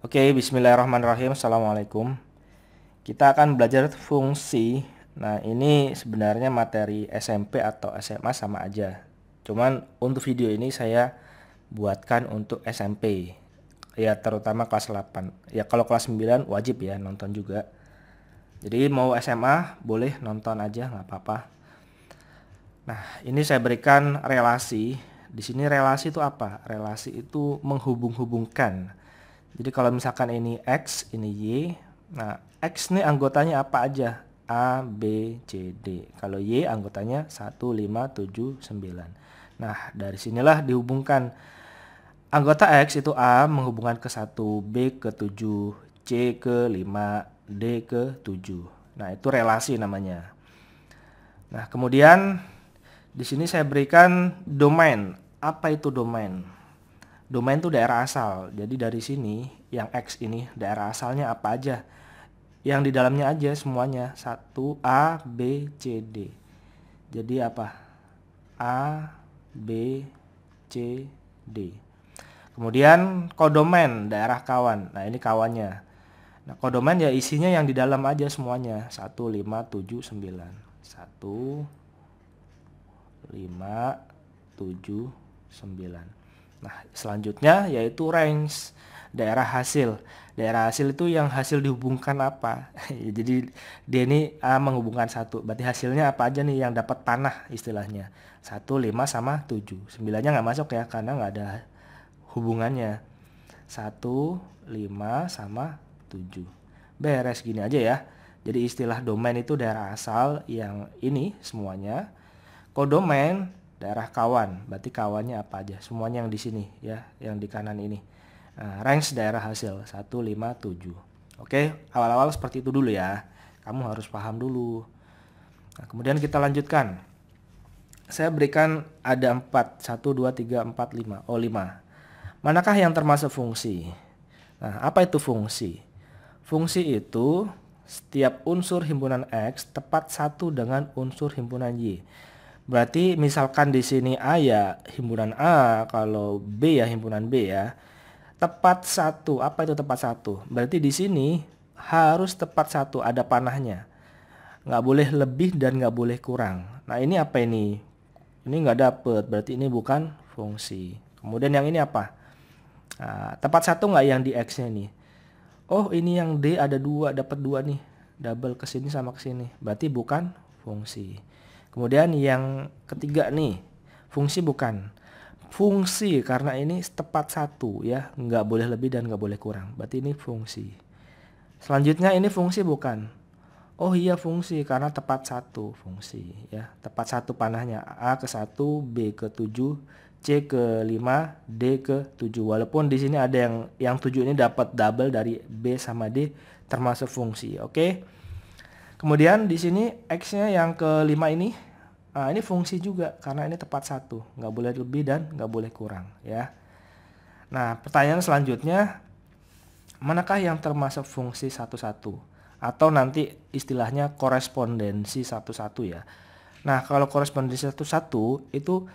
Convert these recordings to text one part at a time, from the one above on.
Oke, bismillahirrahmanirrahim. Assalamualaikum. Kita akan belajar fungsi. Nah, ini sebenarnya materi SMP atau SMA sama aja. Cuman untuk video ini saya buatkan untuk SMP. Ya, terutama kelas 8. Ya, kalau kelas 9 wajib ya nonton juga. Jadi mau SMA boleh nonton aja, nggak apa-apa. Nah, ini saya berikan relasi. Di sini relasi itu apa? Relasi itu menghubung-hubungkan. Jadi kalau misalkan ini X, ini Y. Nah, X ini anggotanya apa aja? A, B, C, D. Kalau Y anggotanya 1, 5, 7, 9. Nah, dari sinilah dihubungkan. Anggota X itu A menghubungkan ke 1, B ke 7, C ke 5, D ke 7. Nah, itu relasi namanya. Nah, kemudian di sini saya berikan domain. Apa itu domain? Domain itu daerah asal. Jadi dari sini yang X ini daerah asalnya apa aja? Yang di dalamnya aja semuanya. 1 A, B, C, D. Jadi apa? A, B, C, D. Kemudian kodomen daerah kawan. Nah, ini kawannya. Nah, kodomen ya isinya yang di dalam aja semuanya. 1, 5, 7, 9. 1, 5, 7, 9. Nah, selanjutnya yaitu range, daerah hasil. Daerah hasil itu yang hasil dihubungkan apa? Jadi dia ini A menghubungkan 1. Berarti hasilnya apa aja nih yang dapat panah istilahnya. 1, 5 sama 7. 9-nya nggak masuk ya karena nggak ada hubungannya. 1, 5 sama 7. Beres gini aja ya. Jadi istilah domain itu daerah asal yang ini semuanya. Kodomain daerah kawan, berarti kawannya apa aja? Semuanya yang di sini ya, yang di kanan ini. Nah, range daerah hasil 1, 5, 7. Oke, awal-awal seperti itu dulu ya. Kamu harus paham dulu. Nah, kemudian kita lanjutkan. Saya berikan ada 4, 1, 2, 3, 4, 5. Oh, 5. Manakah yang termasuk fungsi? Nah, apa itu fungsi? Fungsi itu setiap unsur himpunan X tepat satu dengan unsur himpunan Y. Berarti misalkan di sini A ya himpunan A, kalau B ya himpunan B ya. Tepat satu, apa itu tepat satu? Berarti di sini harus tepat satu, ada panahnya. Nggak boleh lebih dan nggak boleh kurang. Nah, ini apa ini? Ini nggak dapet, berarti ini bukan fungsi. Kemudian yang ini apa? Nah, tepat satu nggak yang di X-nya nih? Oh, ini yang D ada dua, dapat dua nih. Double ke sini sama ke sini. Berarti bukan fungsi. Kemudian yang ketiga nih, fungsi bukan. Fungsi karena ini tepat satu ya, nggak boleh lebih dan nggak boleh kurang. Berarti ini fungsi. Selanjutnya ini fungsi bukan. Oh iya fungsi karena tepat satu fungsi ya. Tepat satu panahnya A ke 1, B ke 7, C ke 5, D ke 7. Walaupun di sini ada yang 7 ini dapat double dari B sama D termasuk fungsi. Oke. Kemudian di sini X-nya yang ke-5 ini fungsi juga karena ini tepat satu, nggak boleh lebih dan nggak boleh kurang ya. Nah, pertanyaan selanjutnya, manakah yang termasuk fungsi satu-satu? Atau nanti istilahnya korespondensi satu-satu ya. Nah, kalau korespondensi satu-satu itu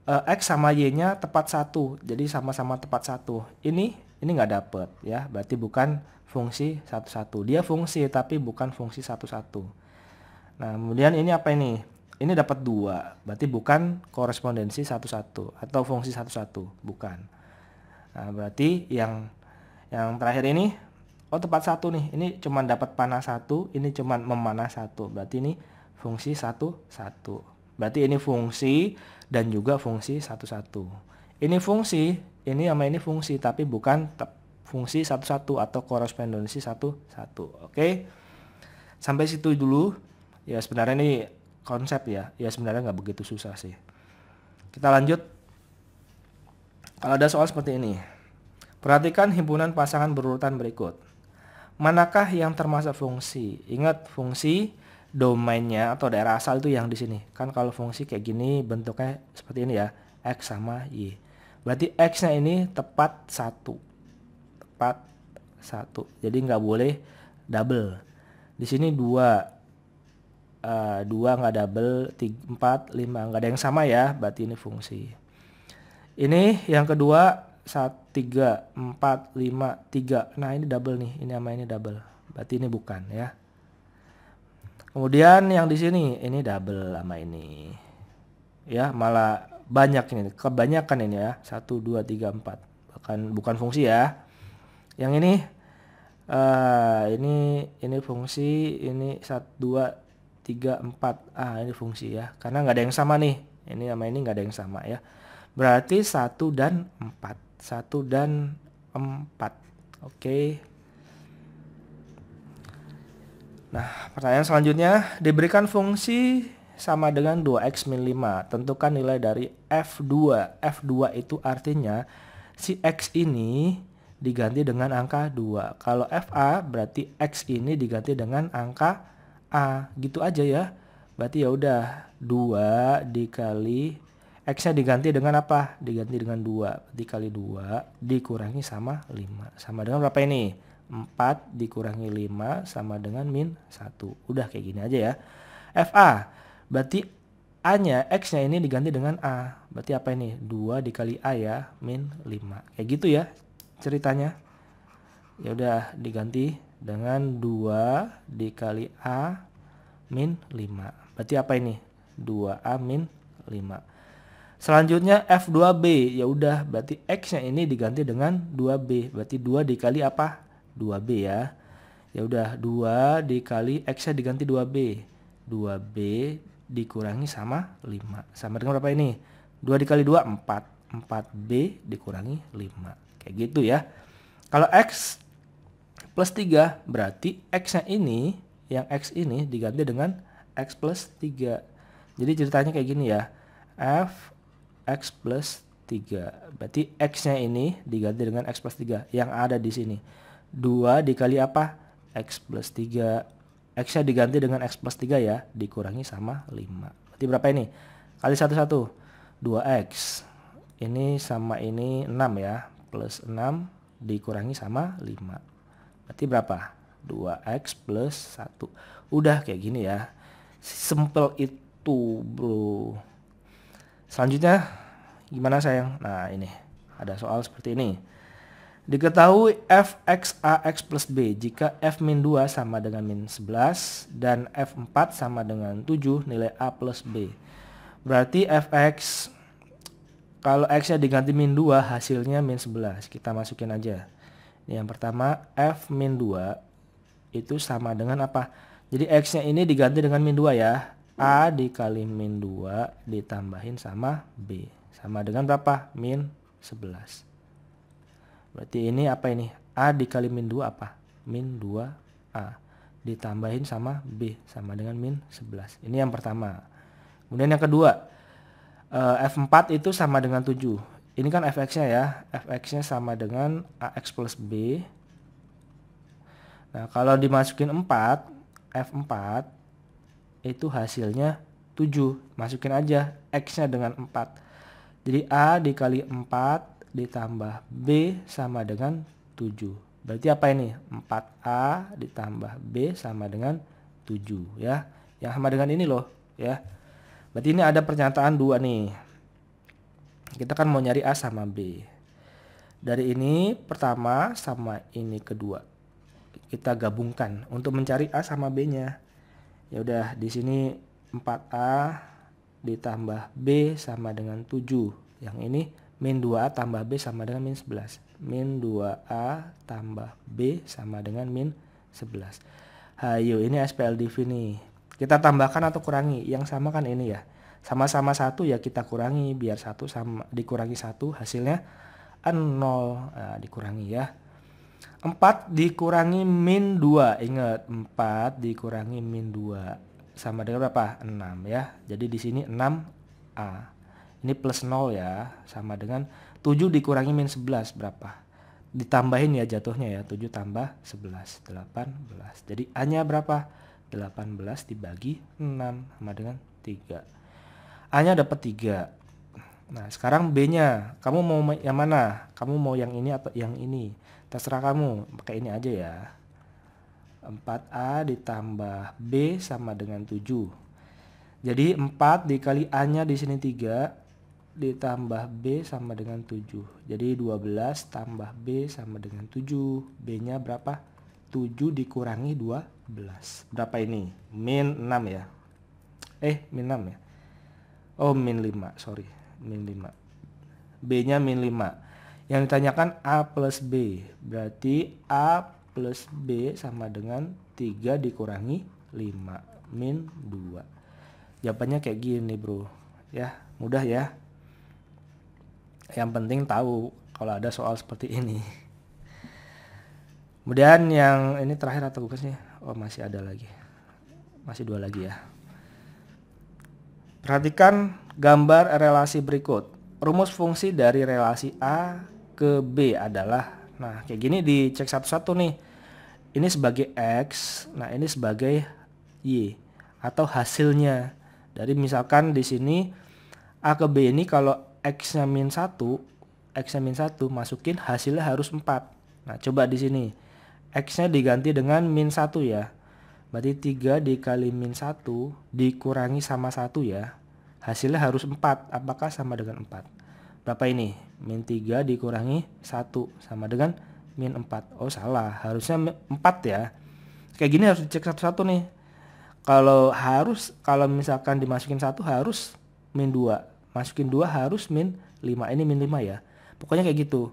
X sama Y-nya tepat satu, jadi sama-sama tepat satu. Ini nggak dapet ya, berarti bukan fungsi satu-satu. Dia fungsi tapi bukan fungsi satu-satu. Nah, kemudian ini apa ini? Ini dapat dua, berarti bukan korespondensi satu-satu atau fungsi satu-satu, bukan. Nah, berarti yang terakhir ini, oh tepat satu nih, ini cuma dapat panah satu, ini cuma memanah satu, berarti ini fungsi satu-satu. Berarti ini fungsi dan juga fungsi satu-satu. Ini fungsi, ini sama ini fungsi, tapi bukan fungsi satu-satu atau korespondensi satu-satu. Oke, sampai situ dulu. Ya sebenarnya ini konsep ya, ya sebenarnya nggak begitu susah sih. Kita lanjut. Kalau ada soal seperti ini, perhatikan himpunan pasangan berurutan berikut. Manakah yang termasuk fungsi? Ingat fungsi domainnya atau daerah asal itu yang di sini. Kan kalau fungsi kayak gini bentuknya seperti ini ya, X sama Y. Berarti X-nya ini tepat satu, tepat satu. Jadi nggak boleh double. Di sini dua, dua nggak double, 3, 4, 5 nggak ada yang sama ya. Berarti ini fungsi. Ini yang kedua 3, 4, 5, 3. Nah ini double nih, ini sama ini double. Berarti ini bukan ya. Kemudian yang di sini ini double sama ini. Ya, malah banyak ini, kebanyakan ini ya. 1, 2, 3, 4. Bukan fungsi ya. Yang ini fungsi, ini 1, 2, 3, 4. Ini fungsi ya. Karena nggak ada yang sama nih. Ini sama ini nggak ada yang sama ya. Berarti 1 dan 4. 1 dan 4. Oke. Nah, pertanyaan selanjutnya, diberikan fungsi sama dengan 2x min 5. Tentukan nilai dari f2. F2 itu artinya si x ini diganti dengan angka 2. Kalau fa berarti x ini diganti dengan angka a. Gitu aja ya. Berarti ya udah 2 dikali x-nya diganti dengan apa? Diganti dengan 2. Dikali 2 dikurangi sama 5. Sama dengan berapa ini? 4 dikurangi 5 sama dengan min 1. Udah kayak gini aja ya. FA berarti A-nya, X-nya ini diganti dengan A. Berarti apa ini? 2 dikali A ya, min 5. Kayak gitu ya ceritanya. Ya udah diganti dengan 2 dikali A min 5. Berarti apa ini? 2A min 5. Selanjutnya F2B. Ya udah berarti X-nya ini diganti dengan 2B. Berarti 2 dikali apa? 2B ya. Ya udah 2 dikali X-nya diganti 2B. 2B dikurangi sama 5. Sama dengan berapa ini? 2 dikali 2 4. 4B dikurangi 5. Kayak gitu ya. Kalau X plus 3 berarti X-nya ini, yang X ini diganti dengan X plus 3. Jadi ceritanya kayak gini ya. F X plus 3. Berarti X-nya ini diganti dengan X plus 3 yang ada di sini. 2 dikali apa? X plus 3. X-nya diganti dengan X plus 3 ya. Dikurangi sama 5. Berarti berapa ini? Kali 1, 1. 2X. Ini sama ini 6 ya. Plus 6 dikurangi sama 5. Berarti berapa? 2X plus 1. Udah kayak gini ya. Simple itu bro. Selanjutnya gimana sayang? Nah ini. Ada soal seperti ini. Diketahui f(x)ax plus b jika f min 2 sama dengan min 11 dan f4 sama dengan 7 nilai a plus b. Berarti fx kalau x-nya diganti min 2 hasilnya min 11. Kita masukin aja. Ini yang pertama f min 2 itu sama dengan apa? Jadi x-nya ini diganti dengan min 2 ya. A dikali min 2 ditambahin sama b. Sama dengan berapa? Min 11. Berarti ini apa ini? A dikali min 2 apa? Min 2A. Ditambahin sama B. Sama dengan min 11. Ini yang pertama. Kemudian yang kedua. F4 itu sama dengan 7. Ini kan fx-nya ya. Fx-nya sama dengan AX plus B. Nah kalau dimasukin 4. F4 itu hasilnya 7. Masukin aja X-nya dengan 4. Jadi A dikali 4 ditambah B sama dengan 7. Berarti apa ini? 4A ditambah B sama dengan 7 ya. Yang sama dengan ini loh ya. Berarti ini ada pernyataan 2 nih. Kita kan mau nyari A sama B. Dari ini pertama sama ini kedua. Kita gabungkan untuk mencari A sama B-nya. Ya udah di sini 4A ditambah B sama dengan 7. Yang ini min 2A tambah B sama dengan min 11. Min 2A tambah B sama dengan min 11. Hayo ini SPLDV nih. Kita tambahkan atau kurangi? Yang sama kan ini ya. Sama-sama 1 ya kita kurangi. Biar 1 sama dikurangi 1 hasilnya 0. Nah, dikurangi ya. 4 dikurangi min 2. Ingat 4 dikurangi min 2. Sama dengan berapa? 6 ya. Jadi di sini 6A. Ini plus 0 ya, sama dengan 7 dikurangi min 11 berapa? Ditambahin ya jatuhnya ya, 7 tambah 11, 18. Jadi A-nya berapa? 18 dibagi 6 sama dengan 3. A-nya dapat 3. Nah sekarang B-nya, kamu mau yang mana? Kamu mau yang ini atau yang ini? Terserah kamu, pakai ini aja ya. 4A ditambah B sama dengan 7. Jadi 4 dikali A-nya di sini 3. ditambah B sama dengan 7. Jadi 12 tambah B sama dengan 7. B-nya berapa? 7 dikurangi 12. Berapa ini? Min 6 ya. Min 6 ya. Oh, min 5, sorry. Min 5. B-nya min 5. Yang ditanyakan A plus B. Berarti A plus B sama dengan 3 dikurangi 5. Min 2. Jawabannya kayak gini bro. Ya, mudah ya. Yang penting tahu kalau ada soal seperti ini. Kemudian yang ini terakhir atau bukan sih? Oh, masih ada lagi. Masih 2 lagi ya. Perhatikan gambar relasi berikut. Rumus fungsi dari relasi A ke B adalah, nah kayak gini dicek satu-satu nih. Ini sebagai X, nah ini sebagai Y atau hasilnya. Dari misalkan di sini A ke B ini kalau X-nya min 1, masukin hasilnya harus 4. Nah, coba di sini X-nya diganti dengan min 1 ya. Berarti 3 dikali min 1 dikurangi sama 1 ya. Hasilnya harus 4. Apakah sama dengan 4? Berapa ini? Min 3 dikurangi 1 sama dengan min 4. Oh, salah. Harusnya 4 ya. Kayak gini harus dicek satu-satu nih. Kalau misalkan dimasukin 1 harus min 2. Masukin 2 harus min 5. Ini min 5 ya. Pokoknya kayak gitu.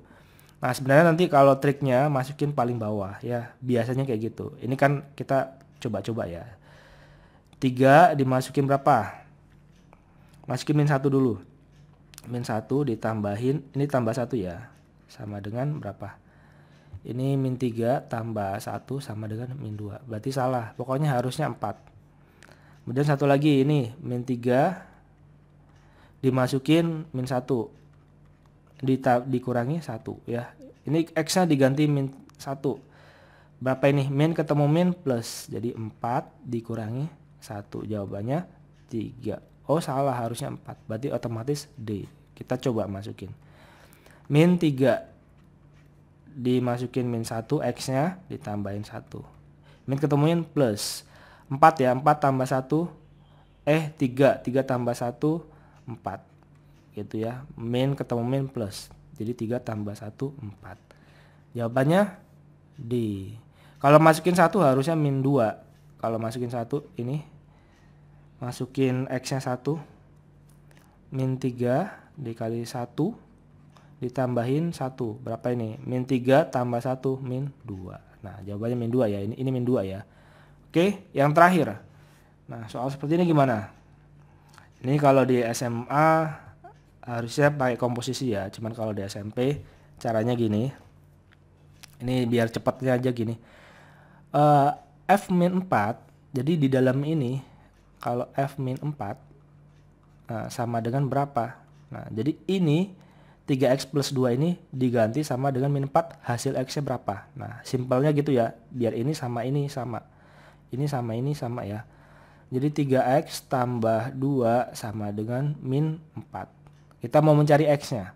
Nah, sebenarnya nanti kalau triknya masukin paling bawah ya. Biasanya kayak gitu. Ini kan kita coba-coba ya. 3 dimasukin berapa? Masukin min 1 dulu. Min 1 ditambahin, ini tambah 1 ya. Sama dengan berapa? Ini min 3 tambah 1 sama dengan min 2. Berarti salah. Pokoknya harusnya 4. Kemudian satu lagi ini min 3 dimasukin min 1 dikurangi 1 ya. Ini X nya diganti min 1. Berapa ini? Min ketemu min plus. Jadi 4 dikurangi 1. Jawabannya 3. Oh, salah, harusnya 4. Berarti otomatis D. Kita coba masukin. Min 3 dimasukin min 1, X nya ditambahin 1. Min ketemu min plus. 4 ya. 4 tambah 1. 3 tambah 1. 4 gitu ya. Min ketemu min plus, jadi 3 tambah 1 4. Jawabannya D. Kalau masukin 1 harusnya min 2. Kalau masukin 1 ini masukin X nya 1, min 3 dikali 1 ditambahin 1. Berapa ini? Min 3 tambah 1 min 2. Nah, jawabannya min 2 ya. Ini min 2 ya. Oke, yang terakhir. Nah, soal seperti ini gimana? Ini kalau di SMA harusnya pakai komposisi ya. Cuman kalau di SMP caranya gini. Ini biar cepatnya aja gini. F min 4. Jadi di dalam ini kalau F min 4 sama dengan berapa? Nah, jadi ini 3X plus 2 ini diganti sama dengan min 4. Hasil X nya berapa? Nah, simpelnya gitu ya. Biar ini sama ini sama. Ini sama ini sama ya. Jadi 3X tambah 2 sama dengan min 4. Kita mau mencari X-nya.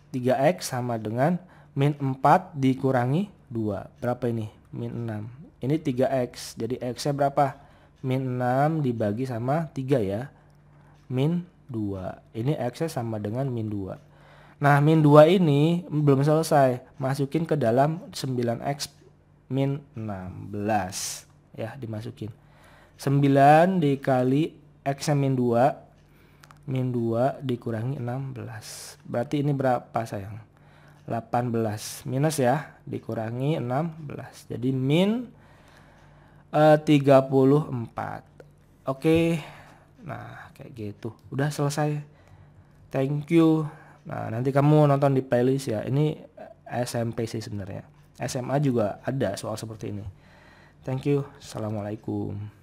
3X sama dengan min 4 dikurangi 2. Berapa ini? Min 6. Ini 3X. Jadi X-nya berapa? Min 6 dibagi sama 3 ya. Min 2. Ini X-nya sama dengan min 2. Nah, min 2 ini belum selesai. Masukin ke dalam 9X min 16. Ya, dimasukin. 9 dikali X min 2. Min 2 dikurangi 16. Berarti ini berapa sayang? 18. Minus ya. Dikurangi 16. Jadi min 34. Oke. Nah, kayak gitu. Udah selesai. Thank you. Nah, nanti kamu nonton di playlist ya. Ini SMP sih sebenarnya. SMA juga ada soal seperti ini. Thank you. Assalamualaikum.